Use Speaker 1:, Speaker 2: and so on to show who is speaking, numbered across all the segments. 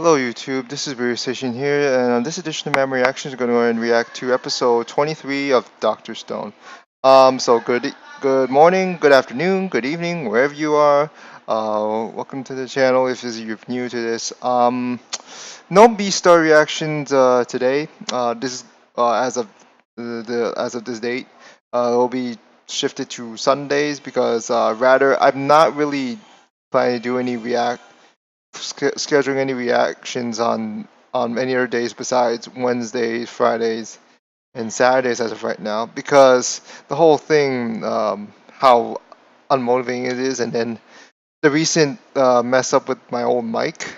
Speaker 1: Hello YouTube, this is Beer Station here, and on this edition of Memory Reactions, we're going to go ahead and react to episode 23 of Dr. Stone. So good morning, good afternoon, good evening, wherever you are. Welcome to the channel if you're new to this. No B-star reactions today. This is as of this date. It will be shifted to Sundays because rather I'm not really planning to do any scheduling any reactions on any other days besides Wednesdays, Fridays, and Saturdays as of right now because the whole thing, how unmotivating it is, and then the recent mess up with my old mic,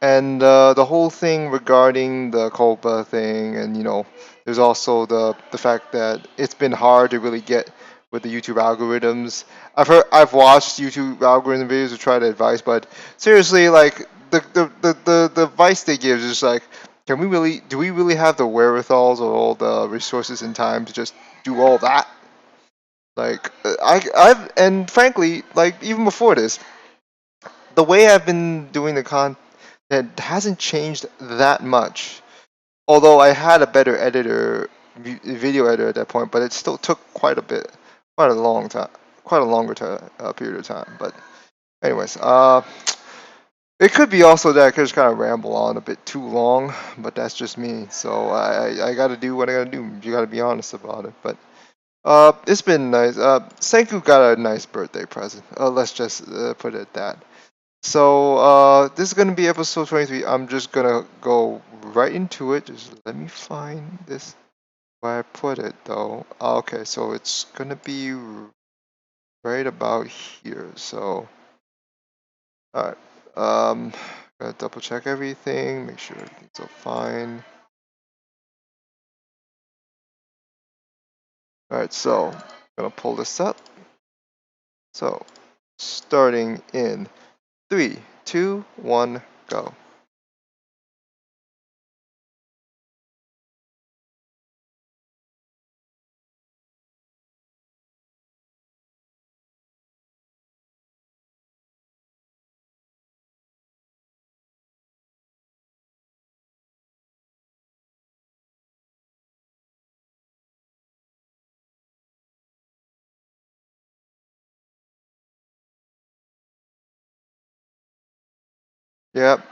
Speaker 1: and the whole thing regarding the Copa thing, and there's also the fact that it's been hard to really get with the YouTube algorithms. I've watched YouTube algorithm videos to try to advise, but seriously, like the advice they give is just like, do we really have the wherewithals or all the resources and time to just do all that? Like and frankly, like even before this, the way I've been doing the content hasn't changed that much. Although I had a better editor, video editor at that point, but it still took quite a long time, quite a longer time, period of time. But anyways, it could be also that I could just kind of ramble on a bit too long, but that's just me. So I got to do what I got to do. You got to be honest about it. But it's been nice. Senku got a nice birthday present. Let's just put it at that. So this is gonna be episode 23. I'm just gonna go right into it. Just let me find this where I put it though. Okay, so it's gonna be right about here. So alright. Gotta double check everything, make sure everything's all fine. Alright, so I'm gonna pull this up. So starting in 3, 2, 1, go. Yep.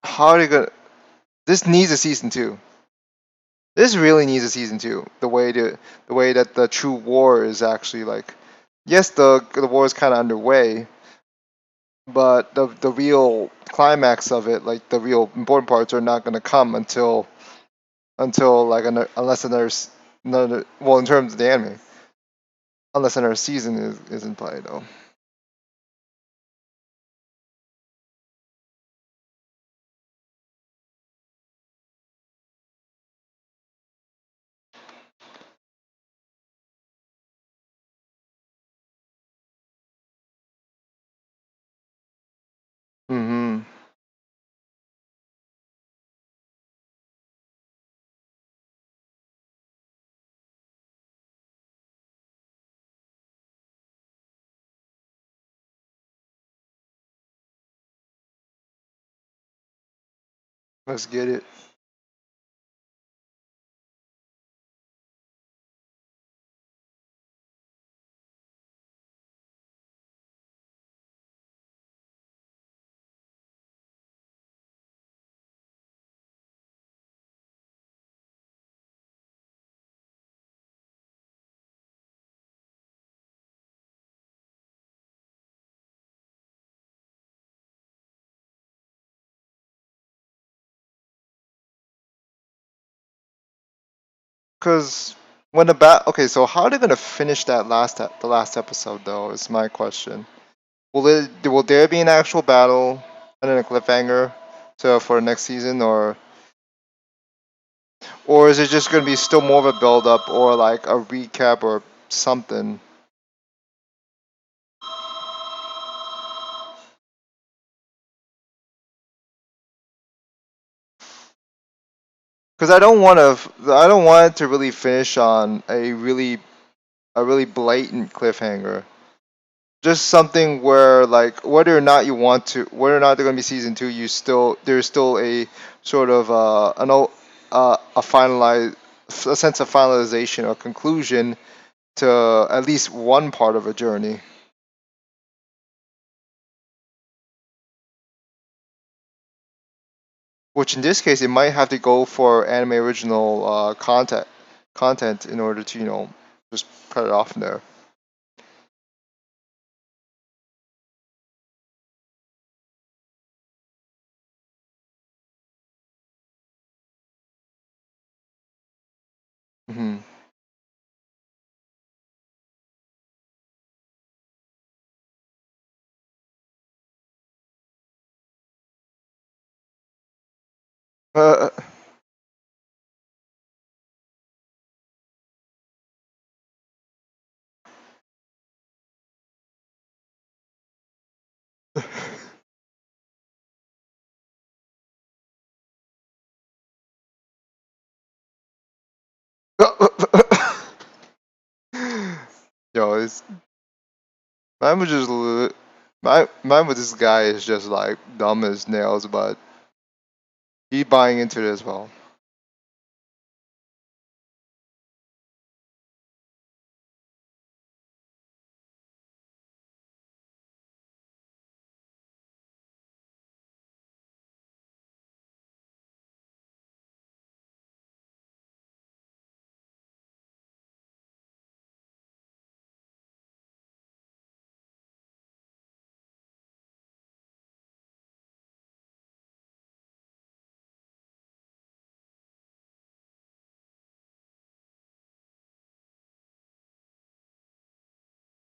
Speaker 1: How are they gonna? This needs a season 2. This really needs a season 2. The way that the true war is actually like, yes, the war is kind of underway, but the real climax of it, like the real important parts, are not going to come until like unless another well, in terms of the anime, unless another season is in play though. Mm-hmm. Let's get it. Cause when the okay, so how are they gonna finish that the last episode though? Is my question. Will there be an actual battle and then a cliffhanger for next season, or Or is it just gonna be still more of a build up or like a recap or something? Because I don't want it to really finish on a really blatant cliffhanger. Just something where like whether or not you want to, whether or not they're gonna be season two, you still there's still a sort of a finalize a sense of finalization or conclusion to at least one part of a journey. Which in this case, it might have to go for anime original content in order to just cut it off from there. Hmm. Uh, Yo, it's mine was just mine with this guy is just like dumb as nails, but he buying into it as well.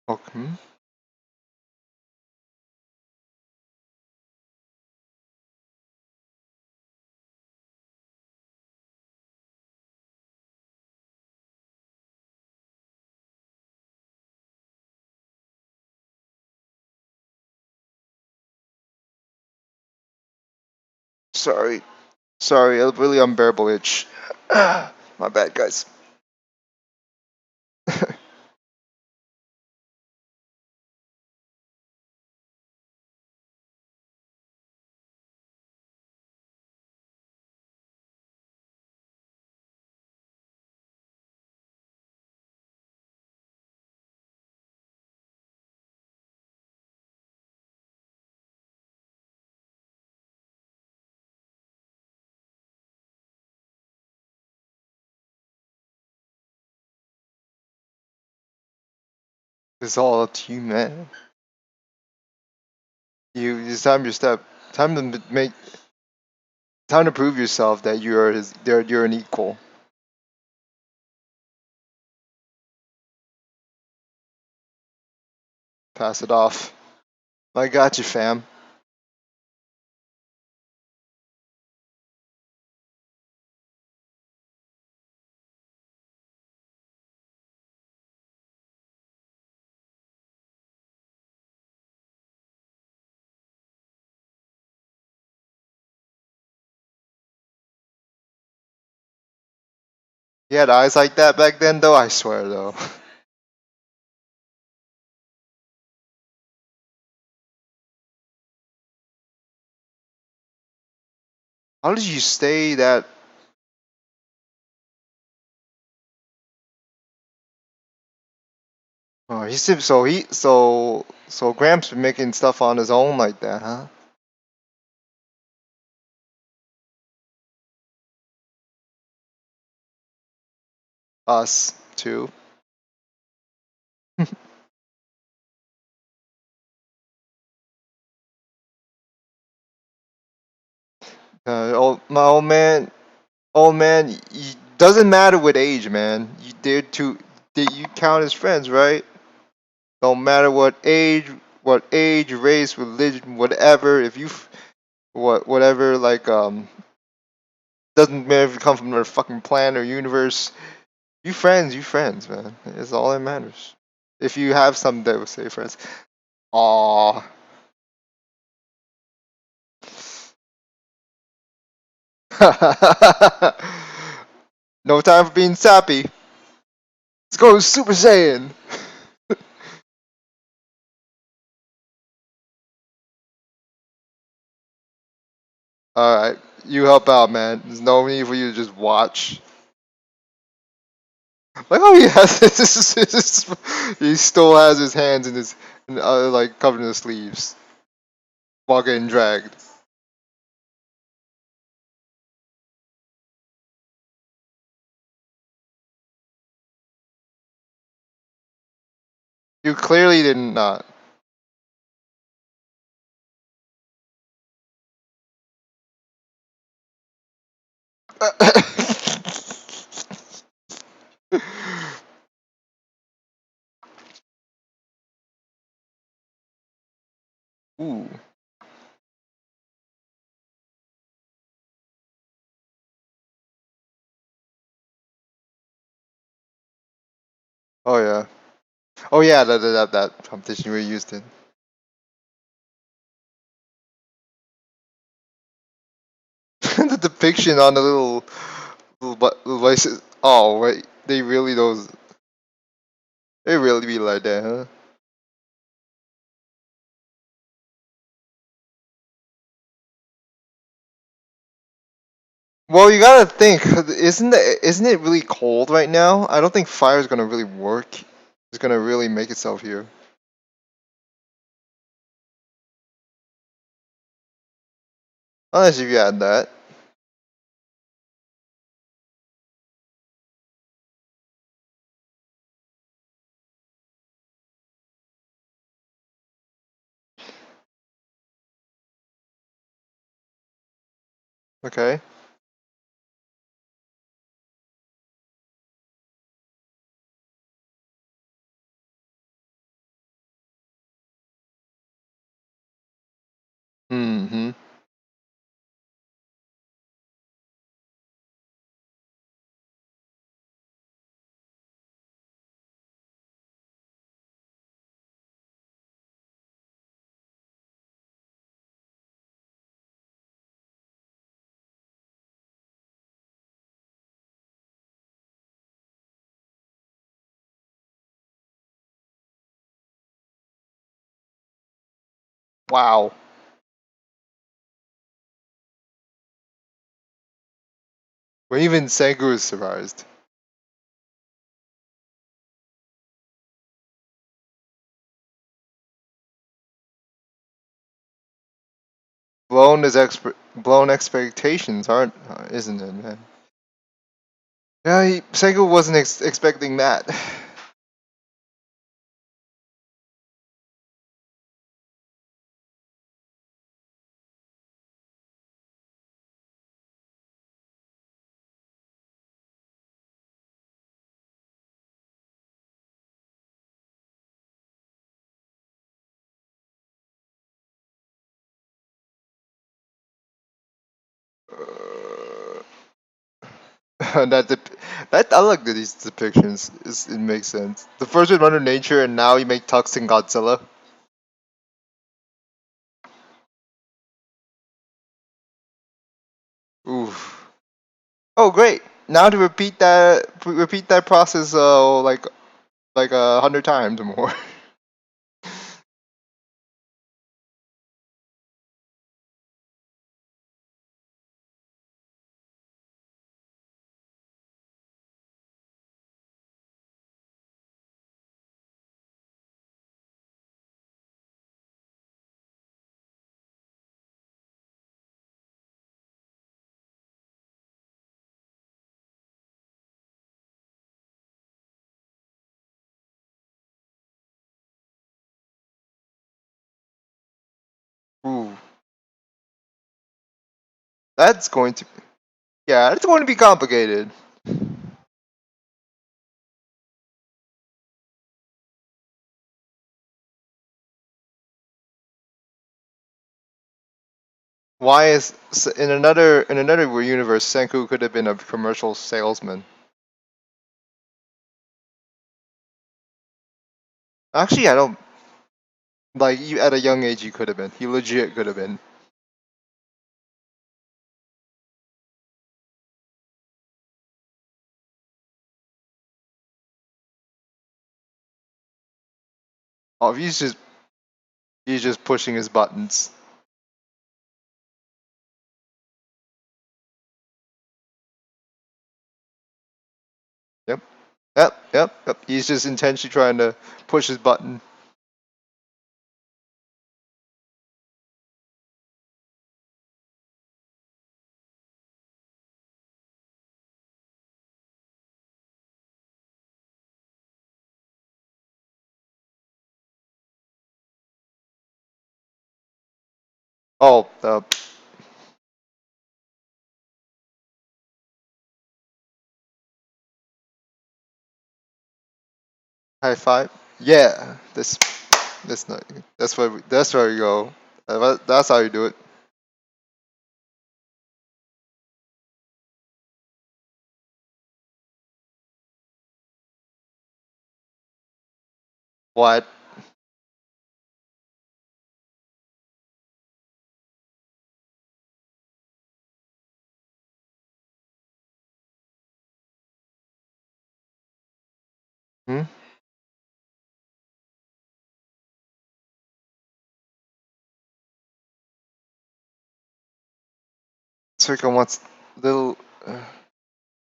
Speaker 1: Okay. Sorry, sorry, a really unbearable itch. My bad, guys. It's all up to you, man. It's time your step. Time to make. Time to prove yourself that you're an equal. Pass it off. I got you, fam. He had eyes like that back then, though. I swear, though. How did you stay that? Oh, so Gramps been making stuff on his own like that, huh? Us too. My old man, doesn't matter with age, man. You dare to, you count as friends, right? Don't matter what age, race, religion, whatever. If you, whatever, like Doesn't matter if you come from another fucking planet or universe. You friends, man. It's all that matters. If you have something that will say friends. Aww. No time for being sappy. Let's go Super Saiyan. Alright, you help out, man. There's no need for you to just watch. Like, oh, he has he still has his hands in his, like, covered in the sleeves while getting dragged. You clearly did not. Ooh. Oh yeah. Oh yeah, that competition we used in. The depiction on the little voices. Oh wait, they really those. They really be like that, huh? Well, you gotta think, isn't it really cold right now? I don't think fire is gonna really work. It's gonna really make itself here. Unless if you add that. Okay. Mm-hmm. Wow. When even Sengu is surprised. Blown expectations, aren't isn't it, man? Yeah, Sengu wasn't expecting that. Uh, that that I like these depictions. It makes sense. The first one Mother Nature, and now you make Tux and Godzilla. Oof. Oh, great! Now to repeat that process, like 100 times or more. Ooh, that's going to yeah, it's going to be complicated. Why is in another universe, Senku could have been a commercial salesman. Actually, I don't like you at a young age. He could have been. He legit could have been. Oh, he's just pushing his buttons. Yep. Yep. Yep. Yep. He's just intentionally trying to push his button. Oh, high five. Yeah. That's not. That's where we go. That's how you do it. What? Hmm? Circle wants little.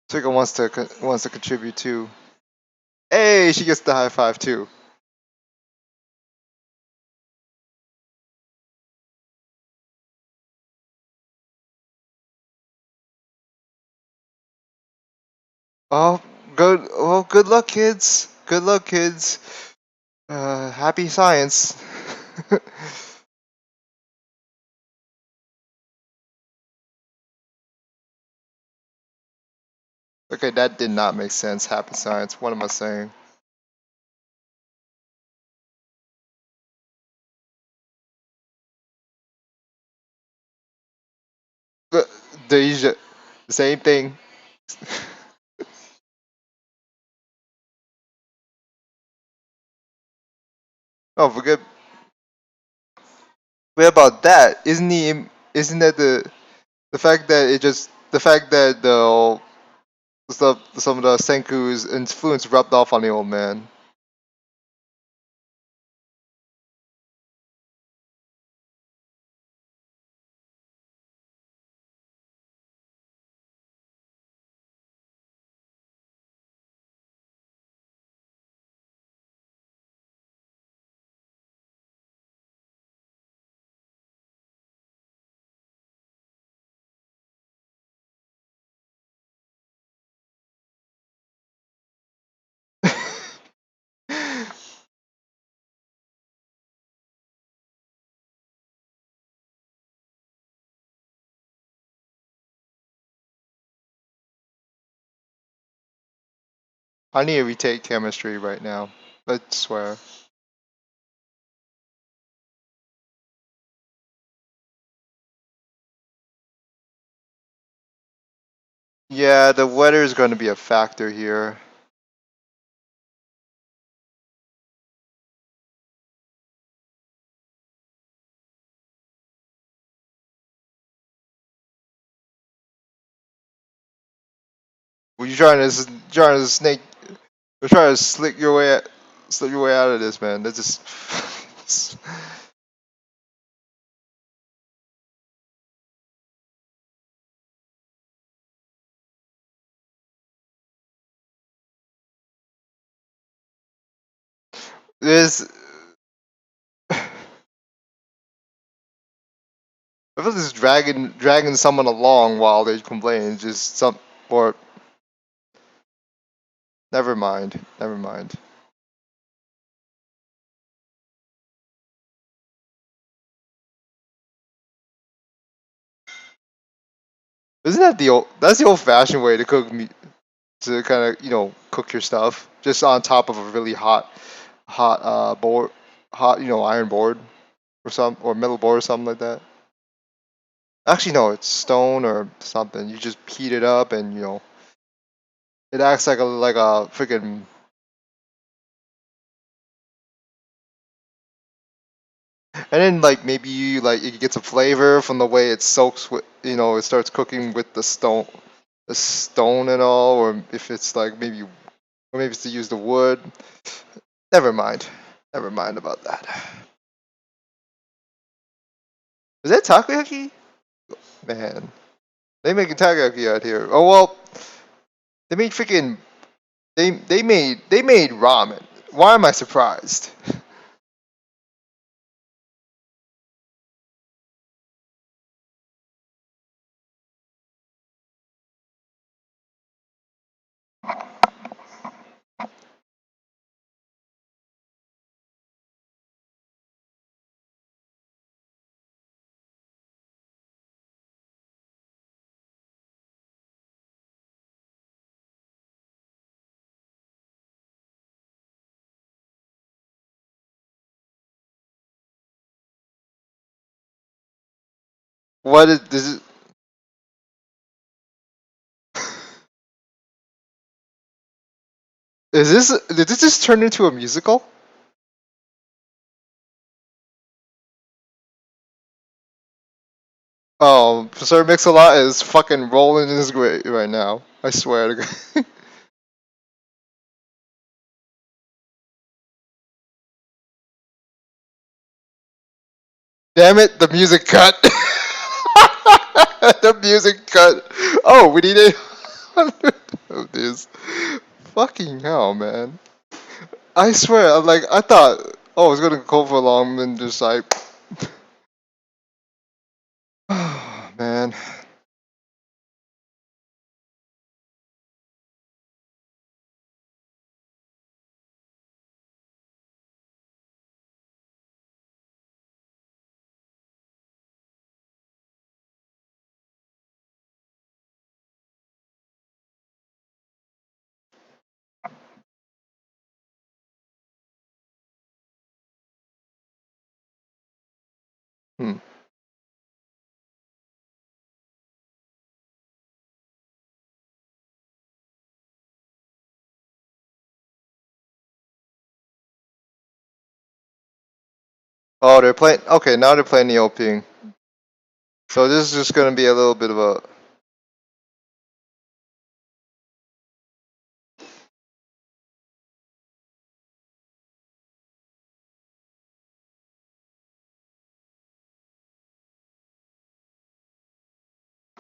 Speaker 1: Circle wants to contribute too. Hey, she gets the high five too. Oh, good. Oh, good luck, kids. Good luck, kids. Happy science. Okay, that did not make sense. Happy science. What am I saying? The Deja, same thing. Oh, forget about that. Isn't that the fact that the fact that some of the Senku's influence rubbed off on the old man. I need to retake chemistry right now. I swear. Yeah, the weather is going to be a factor here. Well, trying to snake, you're trying to slip your way out of this, man. That's just. This. I feel this dragging someone along while they complain. Just some or never mind. Never mind. Isn't that that's the old fashioned way to cook meat to kind of cook your stuff just on top of a really hot board, hot iron board or metal board or something like that. Actually, no, it's stone or something. You just heat it up, and it acts like a freaking. And then like maybe you get some flavor from the way it soaks with it starts cooking with the stone and all, or if it's like maybe it's to use the wood. Never mind. Never mind about that. Is that takoyaki? Man, they making takoyaki out here. Oh well, they made freaking they made ramen. Why am I surprised? What is this? Did this just turn into a musical? Oh, Sir Mix-a-Lot is fucking rolling in his grave right now. I swear to God. Damn it, the music cut. The music cut. Oh, we need 800 of this. Fucking hell, man. I swear, I thought, oh, it's gonna go for long and just like, man. Hmm. Oh, they're playing. Okay, now they're playing the opening. So this is just gonna be a little bit of a.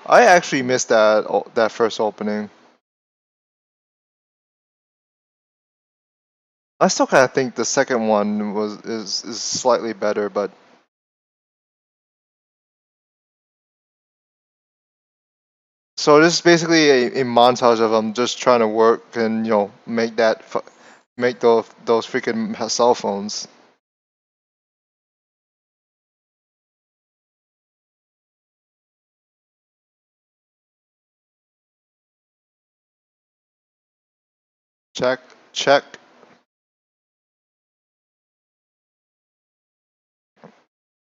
Speaker 1: I actually missed that first opening. I still kind of think the second one is slightly better, but so this is basically a montage of them just trying to work and make those freaking cell phones. Check, check,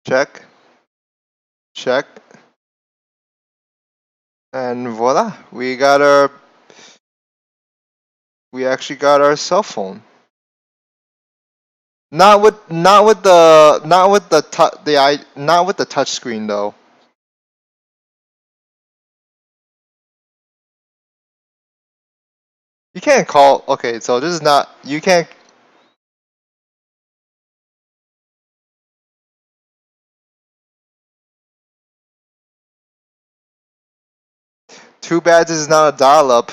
Speaker 1: check, check, and voila, we actually got our cell phone. Not with the touch screen though. You can't call. Okay, so this is not. You can't. Too bad this is not a dial-up.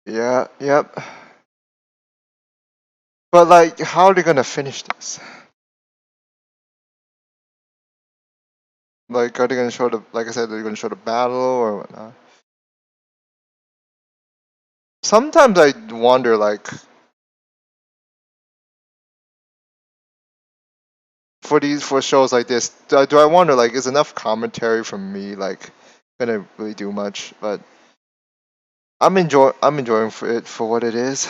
Speaker 1: Yeah, yep. But like, how are they gonna finish this? Like, are they gonna show like I said, they're gonna show the battle or whatnot? Sometimes I wonder, like, for shows like this, do I wonder like is enough commentary from me like gonna really do much? But I'm enjoying for it for what it is.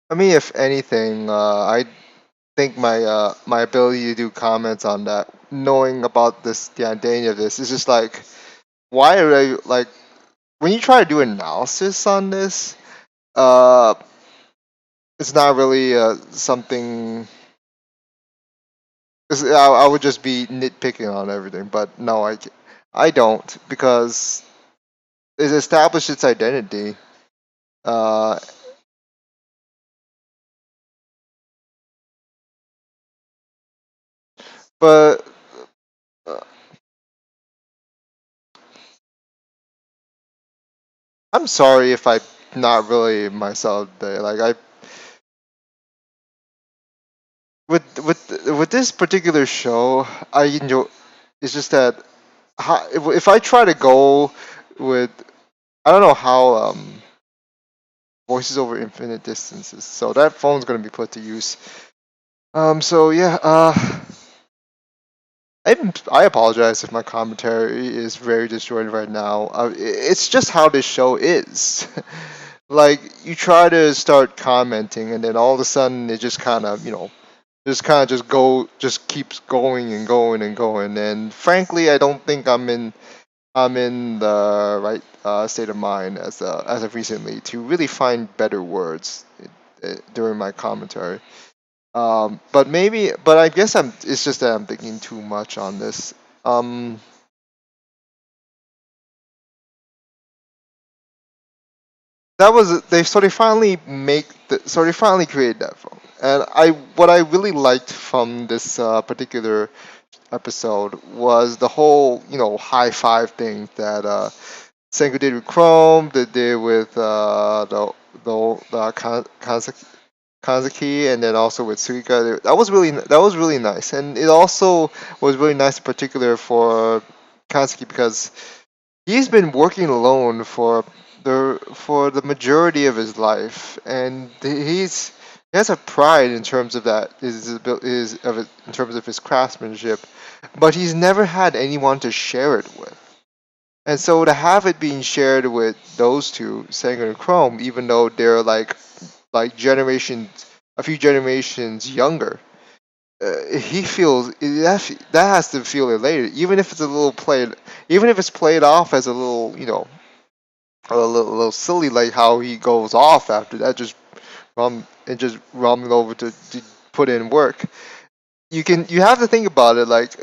Speaker 1: I mean, if anything, I think my ability to do comments on that, knowing about this the identity of this, is just like why are I like when you try to do analysis on this, uh, it's not really something. 'Cause I would just be nitpicking on everything, but no, I don't because it established its identity. Uh, but uh, I'm sorry if I not really myself there. Like I with this particular show, I enjoy. It's just that if I try to go with I don't know how voices over infinite distances, so that phone's gonna be put to use. So yeah, I apologize if my commentary is very disjointed right now. It's just how this show is. Like you try to start commenting, and then all of a sudden it just kind of just kind of just keeps going and going and going. And frankly, I don't think I'm in the right state of mind as of recently to really find better words during my commentary. But I guess it's just that I'm thinking too much on this. Um, that was they finally so they finally created that phone, and what I really liked from this particular episode was the whole high five thing that Senku did with Chrome, that did with Kanzaki, and then also with Suika. That was really nice, and it also was really nice in particular for Kanzaki because he's been working alone for the majority of his life, and he has a pride in terms of that in terms of his craftsmanship, but he's never had anyone to share it with. And so to have it being shared with those two, Sengu and Chrome, even though they're like generations, a few generations younger, he feels that has to feel elated, even if it's a little played, even if it's played off as a little, a little silly, like how he goes off after that, just running over to put in work. You have to think about it like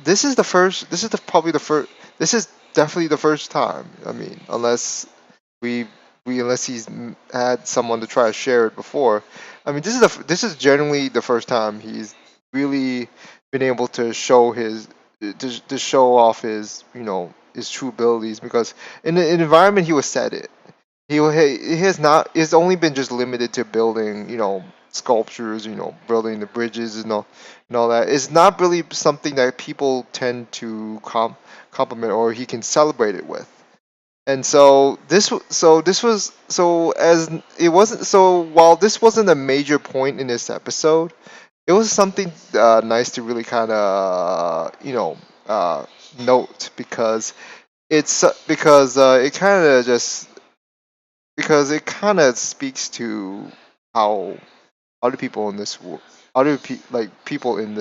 Speaker 1: this is this is definitely the first time. I mean, we unless he's had someone to try to share it before. I mean, this is generally the first time he's really been able to show to show off his true abilities because in the environment he was set in, he has not it's only been just limited to building sculptures, building the bridges and all that. It's not really something that people tend to compliment or he can celebrate it with. And so this was so as it wasn't so while this wasn't a major point in this episode, it was something nice to really kind of note because because it kind of just because it kind of speaks to how other people in this world, like people in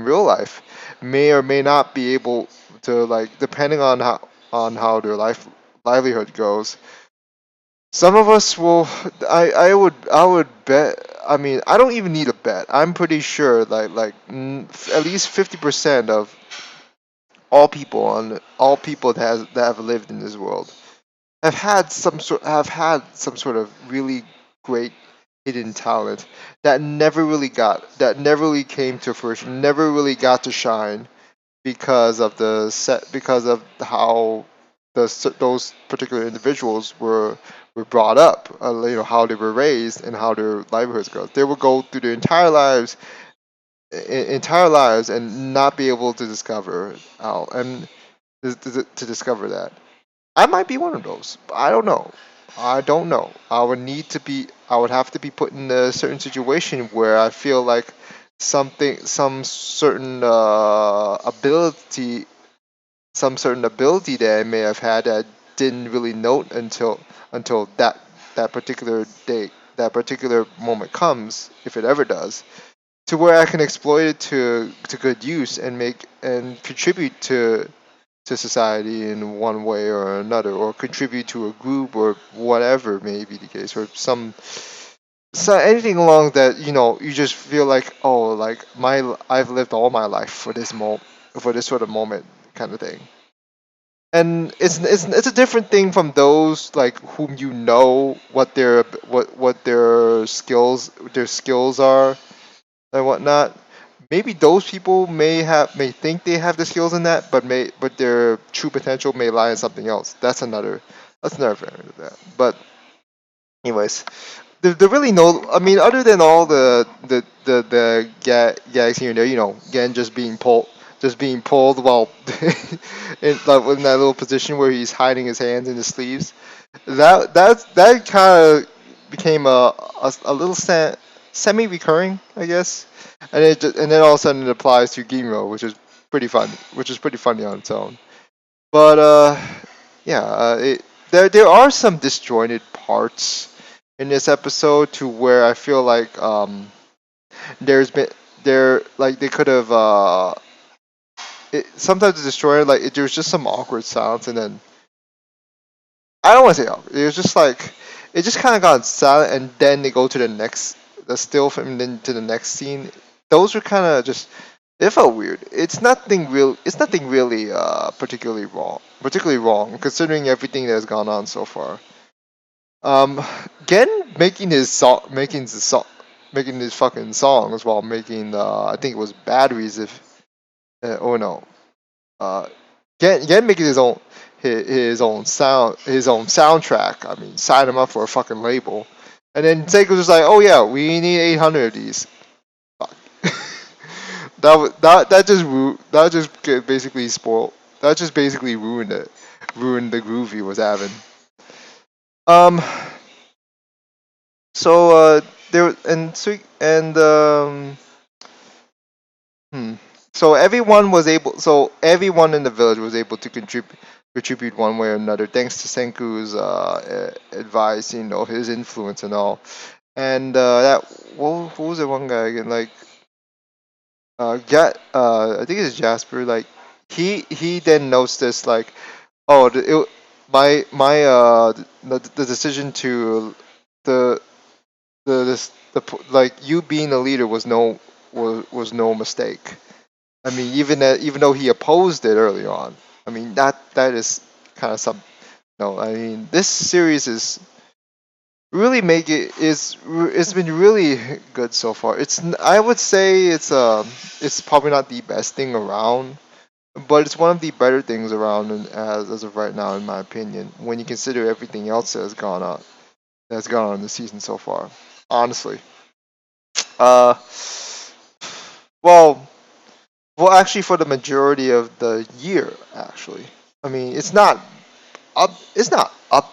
Speaker 1: real life, may or may not be able to like depending on how their livelihood goes. Some of us will. I would bet. I mean, I don't even need a bet. I'm pretty sure at least 50% of all people that have lived in this world have had some sort of really great hidden talent that never really came to fruition, never really got to shine because of how those particular individuals were brought up, how they were raised and how their livelihoods go. They will go through their entire lives and not be able to discover how and to discover that. I might be one of those. I don't know. I don't know. I would need to be. I would have to be put in a certain situation where I feel like some certain ability, some certain ability that I may have had that I didn't really note until that particular day, that particular moment comes, if it ever does, to where I can exploit it to good use and make and contribute to society in one way or another, or contribute to a group or whatever may be the case, or so anything along that you just feel like, oh, like I've lived all my life for for this sort of moment kind of thing. And it's a different thing from those like whom you know what their skills are and whatnot. Maybe those people may think they have the skills in that, but their true potential may lie in something else. That's another variant of that. But anyways, there really no. I mean, other than all the gags here and there, again, just being pulled while in that little position where he's hiding his hands in his sleeves. That kind of became a little semi-recurring, I guess, and then all of a sudden it applies to Gimro, which is pretty funny on its own. But yeah, there are some disjointed parts in this episode to where I feel like there's been there like they could have sometimes the destroyer there's just some awkward silence, and then I don't want to say awkward. It was just like it just kind of got silent, and then they go to the still from then to the next scene. Those were kind of just it felt weird. It's nothing really particularly wrong considering everything that has gone on so far. Um, Gen making his fucking songs while making I think it was batteries if oh no Gen making his own soundtrack. I mean, sign him up for a fucking label, and then Seiko's just like, oh yeah, we need 800 of these. Fuck. That just basically spoiled. That just basically ruined the groove he was having. Um, so there and so and hmm. So everyone in the village was able to contribute one way or another, thanks to Senku's advice, his influence and all. And that what was the one guy again? Like I think it's Jasper. Like he then notes this like, oh, my the decision to the like you being a leader was no mistake. I mean, even though he opposed it early on, I mean that is kind of some. No, I mean this series is really make it is it's been really good so far. I would say it's probably not the best thing around, but it's one of the better things around as of right now, in my opinion. When you consider everything else that's gone on this season so far, honestly. Uh, well, actually, for the majority of the year, actually. I mean, it's not up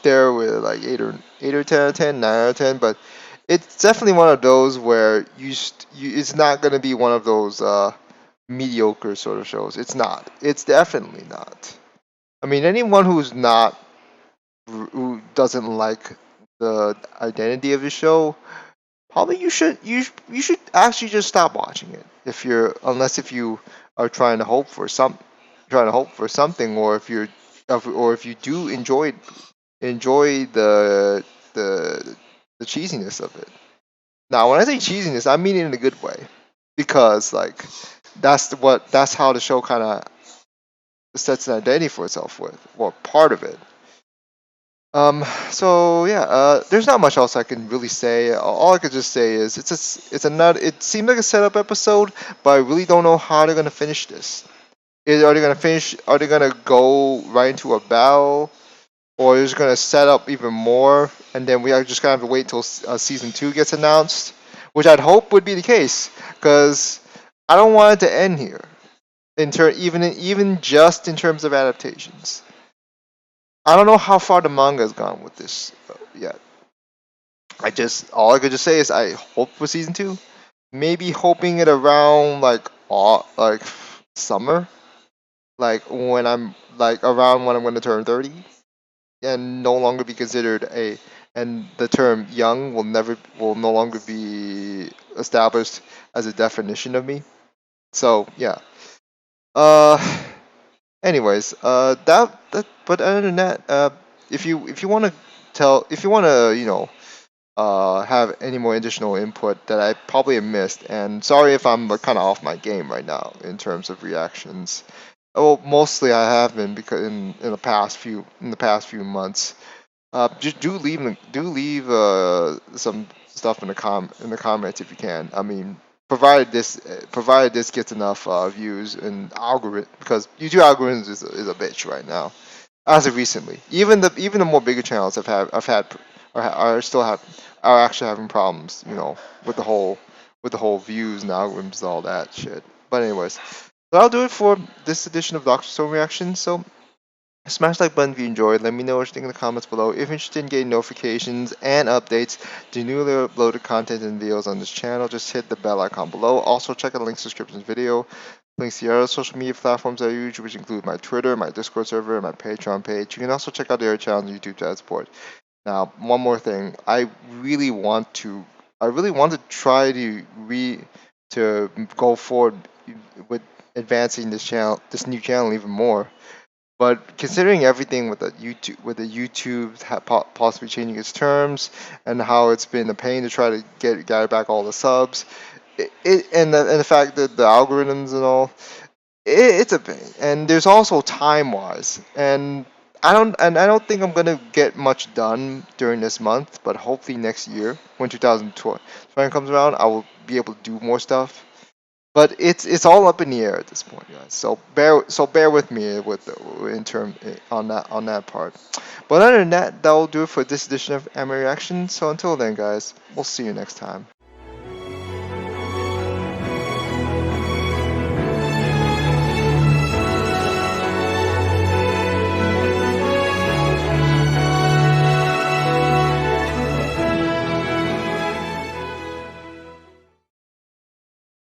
Speaker 1: there with like 8 or 10 out of 10, 9 out of 10, but it's definitely one of those where it's not going to be one of those mediocre sort of shows. It's not. It's definitely not. I mean, anyone who doesn't like the identity of the show, probably you should actually just stop watching it if you are trying to hope for something, or if you do enjoy the cheesiness of it. Now, when I say cheesiness, I mean it in a good way, because like that's how the show kind of sets an identity for itself with, or part of it. So yeah, there's not much else I can really say. All I could just say is it seemed like a setup episode, but I really don't know how they're gonna finish this. Are they gonna go right into a battle, or they're just gonna set up even more, and then we are just gonna have to wait till season 2 gets announced, which I'd hope would be the case, because I don't want it to end here. Even just in terms of adaptations, I don't know how far the manga has gone with this yet. All I could just say is I hope for season 2. Maybe hoping it around like summer, like when I'm like around when I'm going to turn 30 and no longer be considered a and the term young will no longer be established as a definition of me. So yeah. Uh anyways, but other than that, if you want to if you want to, have any more additional input that I probably have missed, and sorry if I'm kind of off my game right now in terms of reactions. Well, mostly I have been because in the past few months. Just do leave some stuff in the comments if you can. I mean, provided this gets enough views and algorithm, because YouTube algorithms is a bitch right now as of recently. Even the more bigger channels have had are still have are actually having problems, with the whole views and algorithms and all that shit. But anyways, so that'll do it for this edition of Doctor Stone Reaction. So smash like button if you enjoyed. Let me know what you think in the comments below. If you're interested in getting notifications and updates to newly uploaded content and videos on this channel, just hit the bell icon below. Also, check out the links to description video. Links to the other social media platforms I use, which include my Twitter, my Discord server, and my Patreon page. You can also check out the other channels on YouTube to add support. Now, one more thing. I really want to try to go forward with advancing this new channel even more. But considering everything with the YouTube possibly changing its terms and how it's been a pain to try to gather back all the subs, and the fact that the algorithms and all, it's a pain. And there's also time wise, and I don't think I'm gonna get much done during this month. But hopefully next year, when 2020 comes around, I will be able to do more stuff. But it's all up in the air at this point, guys. So bear with me on that part. But other than that, that will do it for this edition of Anime Reaction. So until then, guys, we'll see you next time.